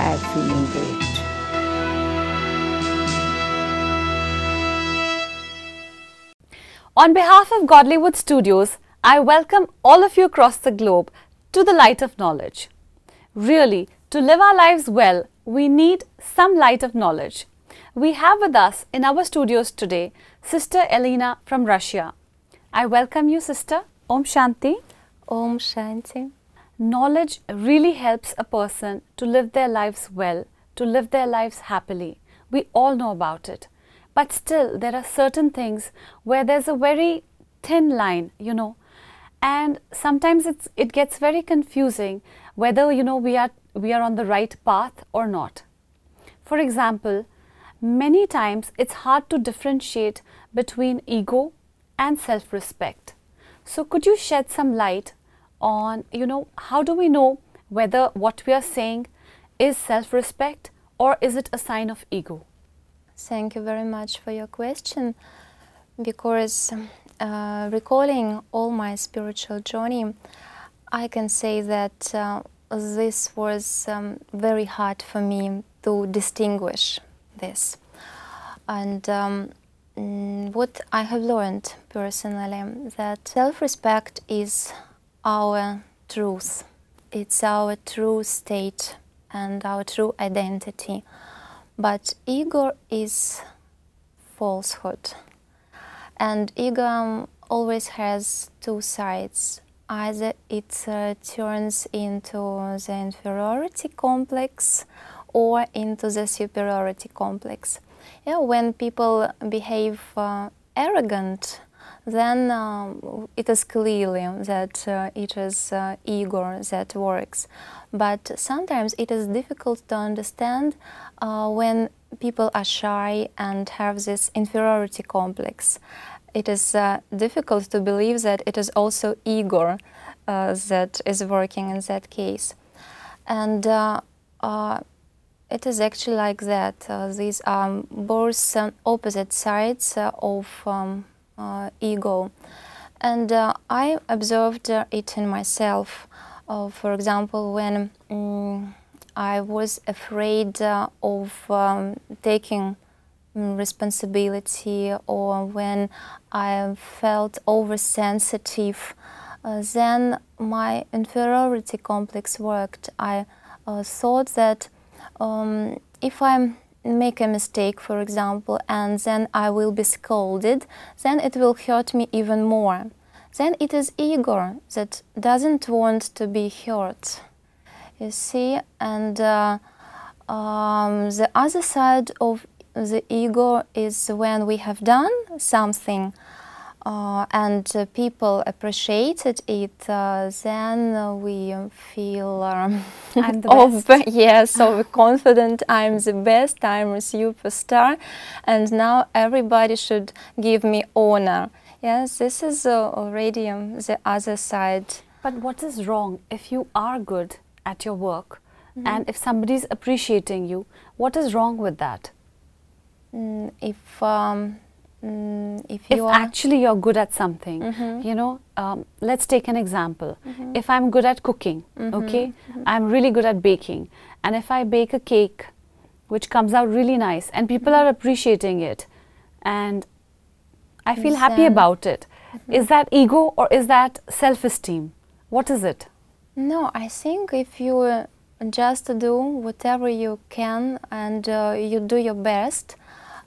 at feeling great. On behalf of Godlywood Studios, I welcome all of you across the globe to the light of knowledge. Really, to live our lives well, we need some light of knowledge. We have with us in our studios today Sister Elena from Russia. I welcome you, Sister. Om Shanti. Om Shanti. Knowledge really helps a person to live their lives well, to live their lives happily. We all know about it. But still, there are certain things where there's a very thin line, and sometimes it gets very confusing whether, we are on the right path or not. For example, many times it's hard to differentiate between ego and self-respect. So could you shed some light on, how do we know whether what we are saying is self-respect or is it a sign of ego? Thank you very much for your question, because recalling all my spiritual journey, I can say that this was very hard for me to distinguish this. And what I have learned personally, that self-respect is our truth. It's our true state and our true identity. But ego is falsehood. And ego always has two sides. Either it turns into the inferiority complex or into the superiority complex. When people behave arrogant, then it is clearly that it is ego that works. But sometimes it is difficult to understand when people are shy and have this inferiority complex. It is difficult to believe that it is also ego that is working in that case. And it is actually like that. These are both opposite sides of ego. And I observed it in myself. For example, when I was afraid of taking responsibility, or when I felt oversensitive, then my inferiority complex worked. I thought that if I make a mistake, for example, and then I will be scolded, then it will hurt me even more. Then it is ego that doesn't want to be hurt, you see. And the other side of the ego is when we have done something and people appreciated it, then we feel I'm the best. Yeah, so confident, I'm the best, I'm a superstar, and now everybody should give me honor. Yes, this is already the other side. But what is wrong if you are good at your work and if somebody is appreciating you? What is wrong with that? If actually you're good at something, let's take an example. If I'm good at cooking, okay, I'm really good at baking, and if I bake a cake which comes out really nice and people are appreciating it and I feel happy about it, is that ego or is that self-esteem? What is it? No, I think if you just do whatever you can and you do your best,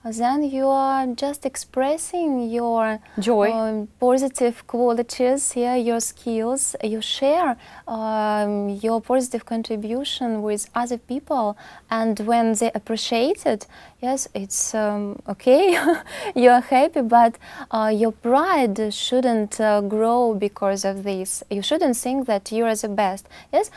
then you are just expressing your joy, positive qualities, your skills. You share your positive contribution with other people, and when they appreciate it, yes, it's okay, you are happy, but your pride shouldn't grow because of this. You shouldn't think that you are the best. Yes,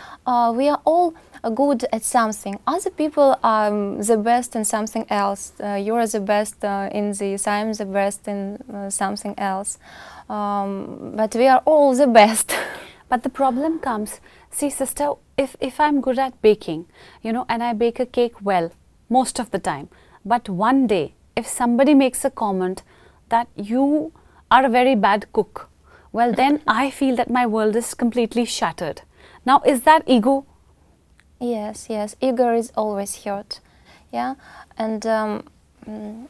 we are all good at something. Other people are the best in something else. You are the best in this, I am the best in something else. But we are all the best. But the problem comes, see sister, if I'm good at baking, and I bake a cake well most of the time, but one day if somebody makes a comment that you are a very bad cook, well then I feel that my world is completely shattered. Now is that ego Yes, yes. Ego is always hurt. Yeah, and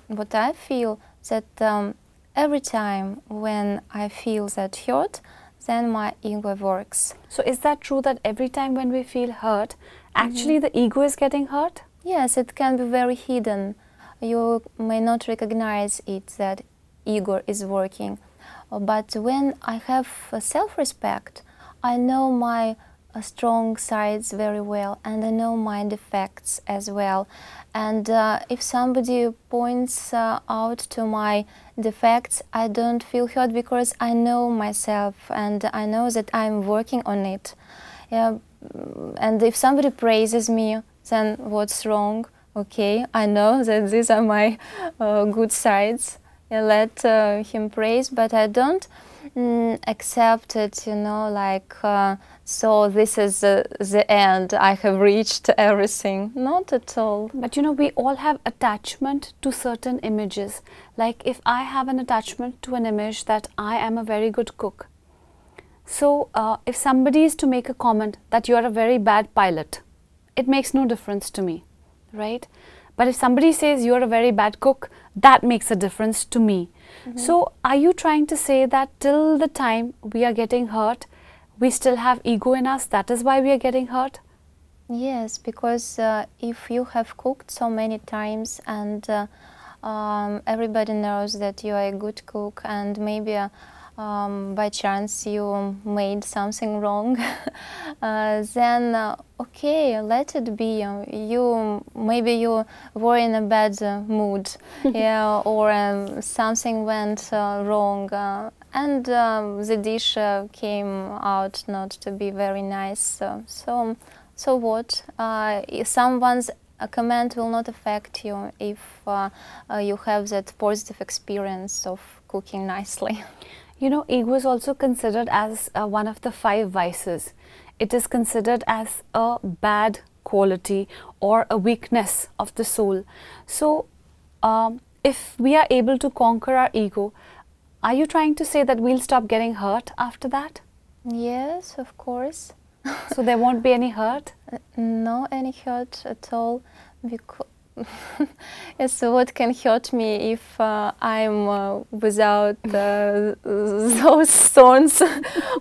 what I feel that every time when I feel that hurt, then my ego works. So is that true that every time when we feel hurt, actually the ego is getting hurt? Yes, it can be very hidden. You may not recognize it, that ego is working. But when I have self-respect, I know my strong sides very well, and I know my defects as well. And if somebody points out to my defects, I don't feel hurt because I know myself and I know that I'm working on it. Yeah. And if somebody praises me, then what's wrong? Okay, I know that these are my good sides. I let him praise, but I don't accept it, you know, like, so this is the end, I have reached everything. Not at all. But you know, we all have attachment to certain images. Like if I have an attachment to an image that I am a very good cook. So if somebody is to make a comment that you are a very bad pilot, it makes no difference to me, right? But if somebody says you're a very bad cook, that makes a difference to me. So are you trying to say that till the time we are getting hurt, we still have ego in us? That is why we are getting hurt? Yes, because if you have cooked so many times and everybody knows that you are a good cook, and maybe by chance you made something wrong, then okay, let it be. Maybe you were in a bad mood, yeah, or something went wrong, and the dish came out not to be very nice. So what? Someone's comment will not affect you if you have that positive experience of cooking nicely. You know, ego is also considered as one of the 5 vices. It is considered as a bad quality or a weakness of the soul. So, if we are able to conquer our ego, are you trying to say that we'll stop getting hurt after that? Yes, of course. So there won't be any hurt? No, any hurt at all. Because so what can hurt me if I'm without those thorns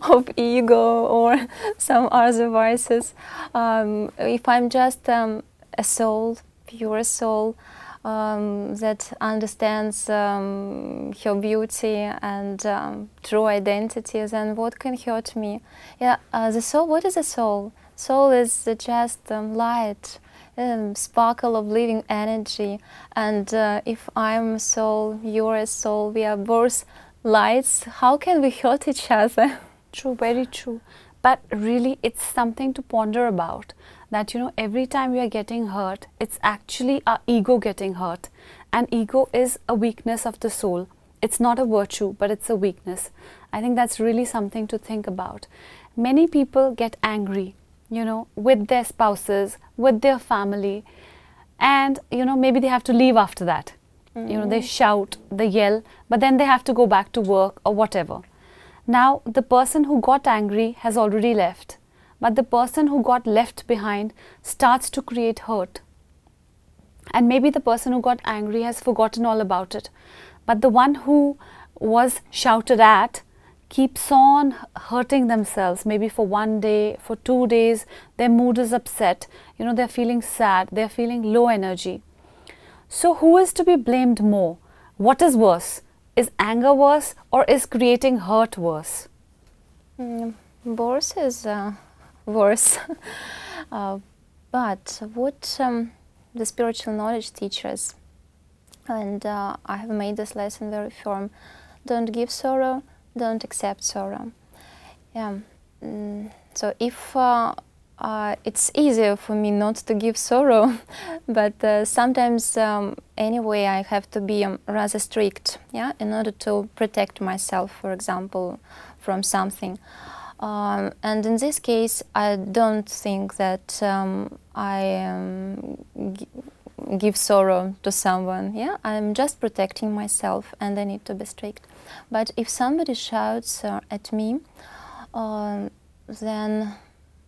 of ego or some other vices? If I'm just a soul, pure soul, that understands her beauty and true identity, then what can hurt me? Yeah, the soul. What is a soul? Soul is just light. Sparkle of living energy, and if I'm a soul, you're a soul, we are both lights, how can we hurt each other? True, very true. But really it's something to ponder about, that you know, every time we are getting hurt, it's actually our ego getting hurt, and ego is a weakness of the soul. It's not a virtue, but it's a weakness. I think that's really something to think about. Many people get angry, you know, with their spouses, with their family, and you know, maybe they have to leave after that. You know, they shout, they yell, but then they have to go back to work or whatever. Now the person who got angry has already left, but the person who got left behind starts to create hurt, and maybe the person who got angry has forgotten all about it, but the one who was shouted at keeps on hurting themselves, maybe for 1 day, for 2 days, their mood is upset, you know, they're feeling sad, they're feeling low energy. So who is to be blamed more? What is worse? Is anger worse, or is creating hurt worse? Both is worse. But what the spiritual knowledge teaches, and I have made this lesson very firm: don't give sorrow, don't accept sorrow. Yeah. So if it's easier for me not to give sorrow, but sometimes anyway I have to be rather strict, yeah, in order to protect myself, for example, from something. And in this case, I don't think that I give sorrow to someone. Yeah, I'm just protecting myself, and I need to be strict. But if somebody shouts at me, then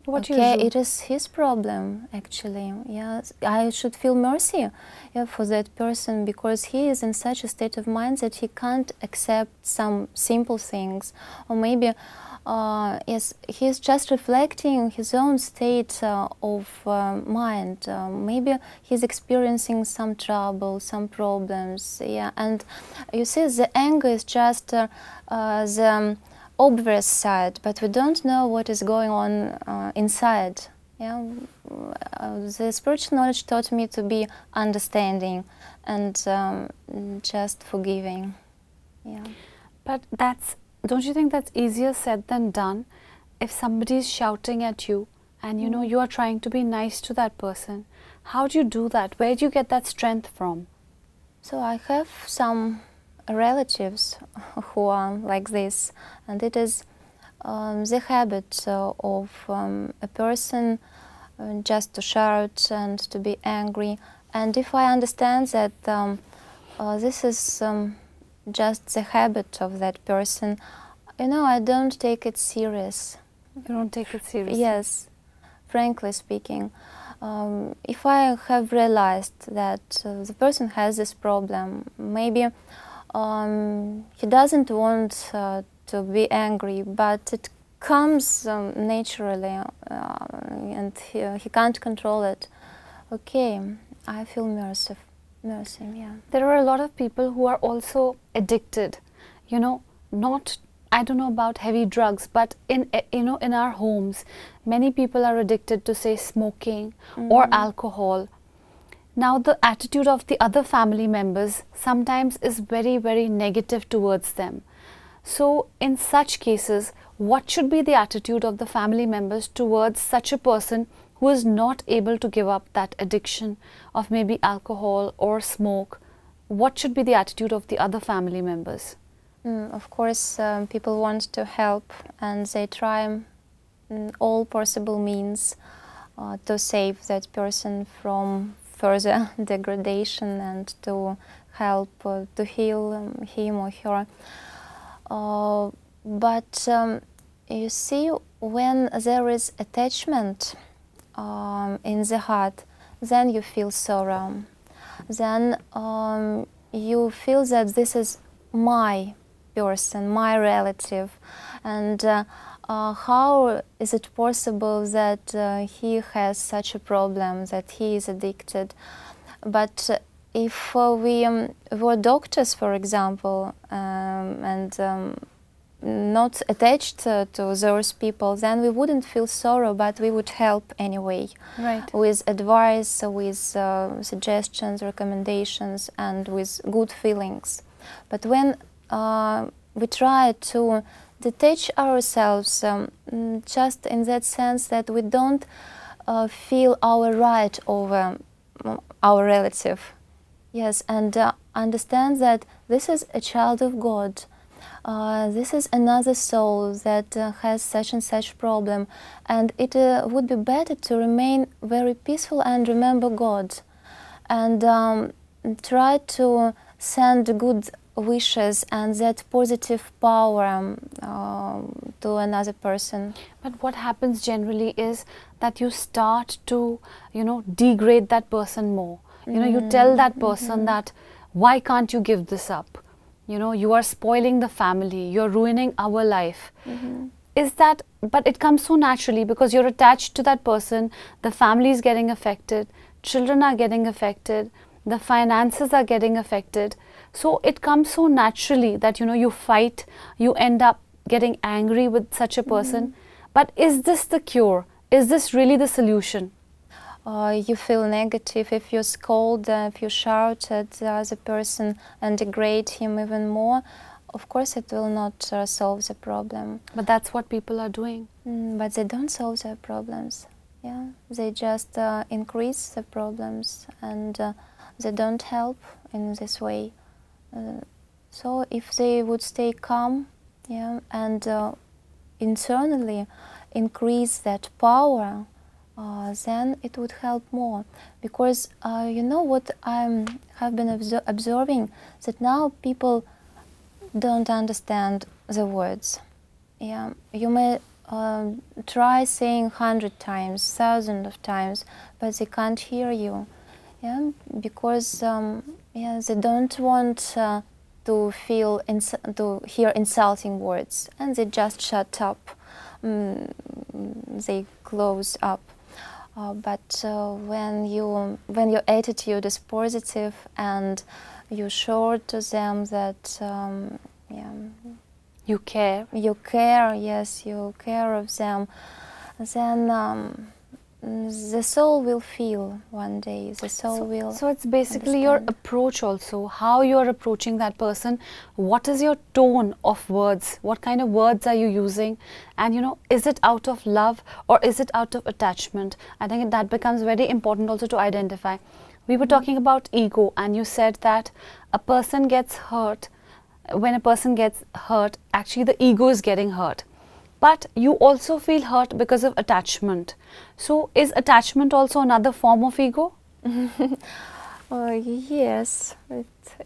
What you Okay, do? it is his problem actually. Yes, I should feel mercy, yeah, for that person, because he is in such a state of mind that he can't accept some simple things, or maybe yes, he's just reflecting his own state of mind. Maybe he's experiencing some trouble, some problems. Yeah, and you see, the anger is just the obvious side, but we don't know what is going on inside. Yeah, the spiritual knowledge taught me to be understanding and just forgiving. Yeah. But don't you think that's easier said than done? If somebody is shouting at you and you know you are trying to be nice to that person, how do you do that? Where do you get that strength from? So I have some relatives who are like this, and it is the habit of a person just to shout and to be angry. And if I understand that this is just the habit of that person, you know, I don't take it serious. You don't take it seriously? Yes, frankly speaking. If I have realized that the person has this problem, maybe he doesn't want to be angry, but it comes naturally and he can't control it. Okay, I feel mercy, yeah. There are a lot of people who are also addicted, you know, not, I don't know about heavy drugs, but in our homes, many people are addicted to, say, smoking or alcohol. Now, the attitude of the other family members sometimes is very, very negative towards them. So, in such cases, what should be the attitude of the family members towards such a person who is not able to give up that addiction of maybe alcohol or smoke? What should be the attitude of the other family members? Of course, people want to help, and they try all possible means to save that person from further degradation and to help to heal him or her. But you see, when there is attachment in the heart, then you feel sorrow. Then you feel that this is my person, my relative, and how is it possible that he has such a problem, that he is addicted? But if we were doctors, for example, and not attached to those people, then we wouldn't feel sorrow, but we would help anyway. Right. With advice, with suggestions, recommendations, and with good feelings. But when we try to detach ourselves just in that sense that we don't feel our right over our relative. Yes, and understand that this is a child of God. This is another soul that has such and such problem, and it would be better to remain very peaceful and remember God, and try to send good wishes and that positive power to another person. But what happens generally is that you start to, degrade that person more. You tell that person that, why can't you give this up? You are spoiling the family, you're ruining our life. Is that, but it comes so naturally because you're attached to that person, the family is getting affected, children are getting affected, the finances are getting affected. So it comes so naturally that, you fight, you end up getting angry with such a person. But is this the cure? Is this really the solution? You feel negative if you scold, if you shout at the other person and degrade him even more. Of course, it will not solve the problem. But that's what people are doing. But they don't solve their problems. Yeah, they just increase the problems, and they don't help in this way. So if they would stay calm, yeah, and internally increase that power, then it would help more. Because you know what I have been observing, that now people don't understand the words. Yeah, you may try saying 100 times, 1,000 of times, but they can't hear you. Yeah, because yeah, they don't want to hear insulting words, and they just shut up. They close up. But when your attitude is positive and you show to them that yeah, you care, yes, you care of them, then the soul will feel one day. The soul will. So it's basically understand. your approach also, how you are approaching that person. What is your tone of words? What kind of words are you using? And you know, is it out of love or is it out of attachment? I think that becomes very important also to identify. We were talking about ego, and you said that a person gets hurt. When a person gets hurt, actually the ego is getting hurt. But you also feel hurt because of attachment. So is attachment also another form of ego? Yes,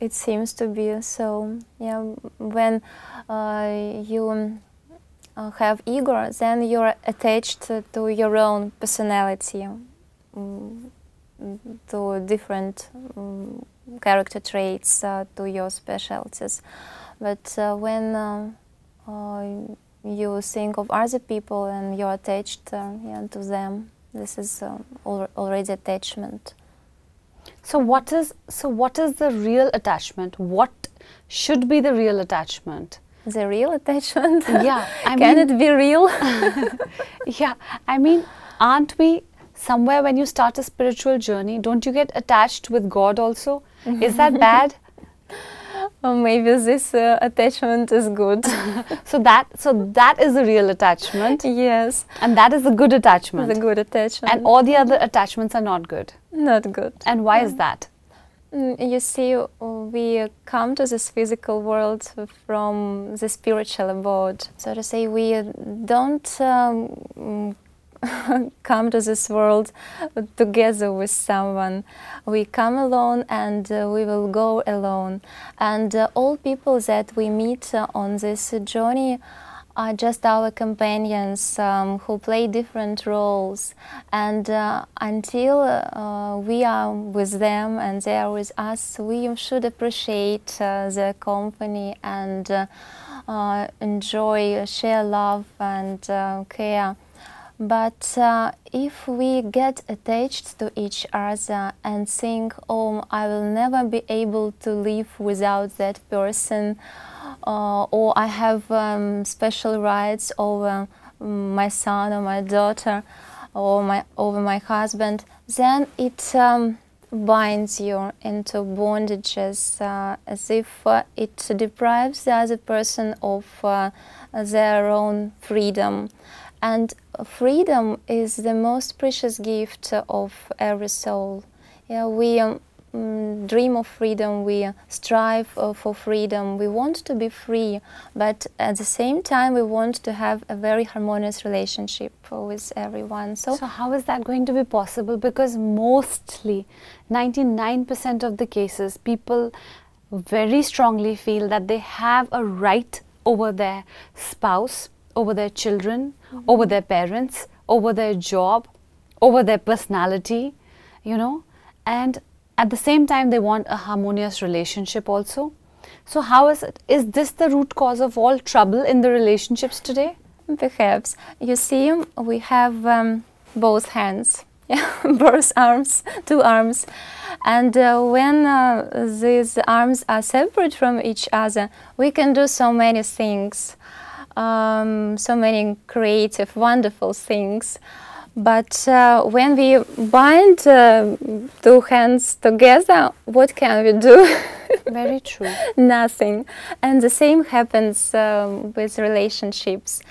it seems to be so. Yeah, when you have ego, then you're attached to your own personality, to different character traits, to your specialties. But when you think of other people and you're attached yeah, to them, this is already attachment. So what is the real attachment? What should be the real attachment? The real attachment? Yeah, Can it be real? Yeah, I mean, aren't we somewhere when you start a spiritual journey, don't you get attached with God also? Is that bad? Or maybe this attachment is good. So that is the real attachment. Yes. And that is the good attachment. The good attachment. And all the other attachments are not good. Not good. And why is that? You see, we come to this physical world from the spiritual abode. So to say, we don't come to this world together with someone. We come alone and we will go alone. And all people that we meet on this journey are just our companions who play different roles. And until we are with them and they are with us, we should appreciate their company and enjoy, share love and care. But if we get attached to each other and think, oh, I will never be able to live without that person, or I have special rights over my son or my daughter, or over my husband, then it binds you into bondages, as if it deprives the other person of their own freedom. And freedom is the most precious gift of every soul. Yeah, we dream of freedom, we strive for freedom, we want to be free, but at the same time we want to have a very harmonious relationship with everyone. So how is that going to be possible? Because mostly, 99% of the cases, people very strongly feel that they have a right over their spouse, over their children, over their parents, over their job, over their personality, you know, and at the same time they want a harmonious relationship also. So how is it? Is this the root cause of all trouble in the relationships today? Perhaps. You see, we have both hands, yeah, both arms, two arms. And when these arms are separate from each other, we can do so many things. So many creative, wonderful things. But when we bind two hands together, what can we do? Very true. Nothing. And the same happens with relationships.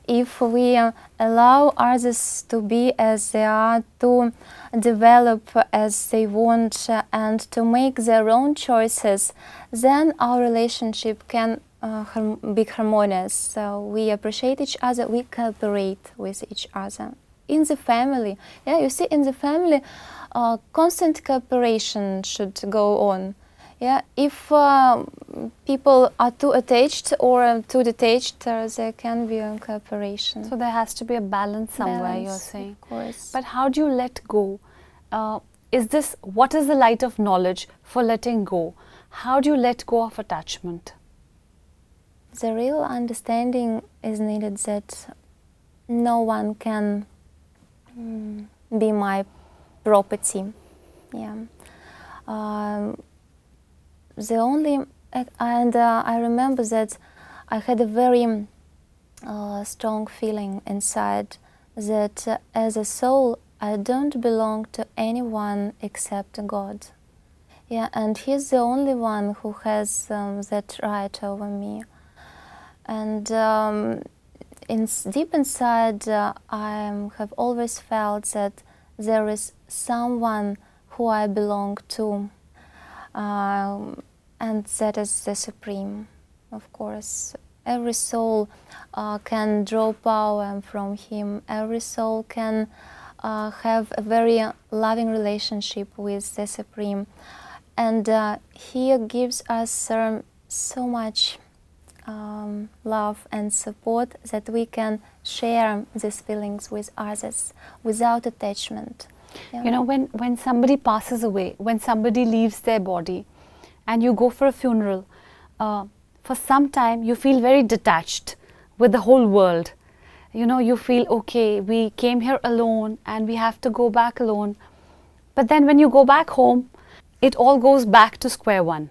If we allow others to be as they are, to develop as they want, and to make their own choices, then our relationship can be harmonious. So we appreciate each other, we cooperate with each other. In the family, yeah, you see, in the family, constant cooperation should go on. Yeah, if people are too attached or too detached, there can be a cooperation. So there has to be a balance somewhere, you're saying. Of course. But how do you let go? What is the light of knowledge for letting go? How do you let go of attachment? The real understanding is needed that no one can be my property. Yeah. I remember that I had a very strong feeling inside that as a soul I don't belong to anyone except God. Yeah, and He's the only one who has that right over me. And deep inside, I have always felt that there is someone who I belong to, and that is the Supreme. Of course, every soul can draw power from Him. Every soul can have a very loving relationship with the Supreme, and He gives us so much love and support that we can share these feelings with others without attachment. Yeah. You know, when somebody passes away, when somebody leaves their body and you go for a funeral, for some time you feel very detached with the whole world. You know, you feel, okay, we came here alone and we have to go back alone. But then when you go back home, it all goes back to square one,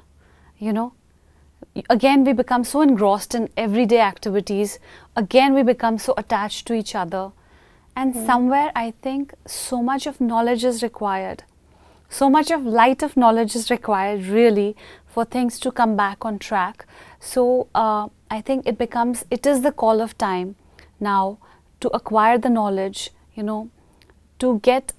you know. Again, we become so engrossed in everyday activities. Again, we become so attached to each other. And somewhere, I think, so much of knowledge is required. So much of light of knowledge is required, really, for things to come back on track. So, I think it is the call of time now to acquire the knowledge, you know, to get,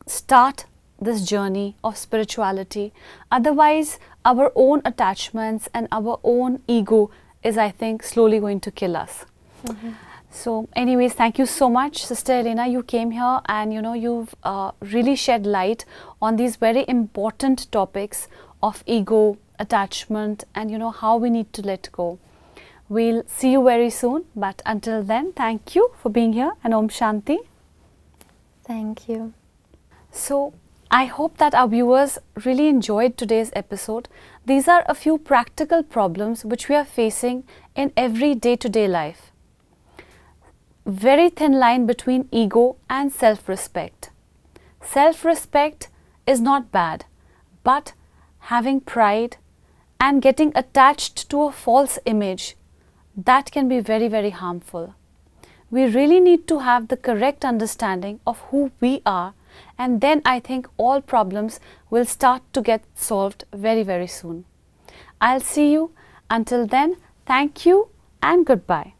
start this journey of spirituality. Otherwise, our own attachments and our own ego is, I think, slowly going to kill us. So anyways, thank you so much, Sister Elena. You came here and, you know, you've really shed light on these very important topics of ego, attachment, and, you know, how we need to let go. We'll see you very soon. But until then, thank you for being here, and Om Shanti. Thank you. So I hope that our viewers really enjoyed today's episode. These are a few practical problems which we are facing in every day-to-day life. Very thin line between ego and self-respect. Self-respect is not bad, but having pride and getting attached to a false image, that can be very, very harmful. We really need to have the correct understanding of who we are, and then I think all problems will start to get solved very, very soon. I'll see you. Until then, thank you and goodbye.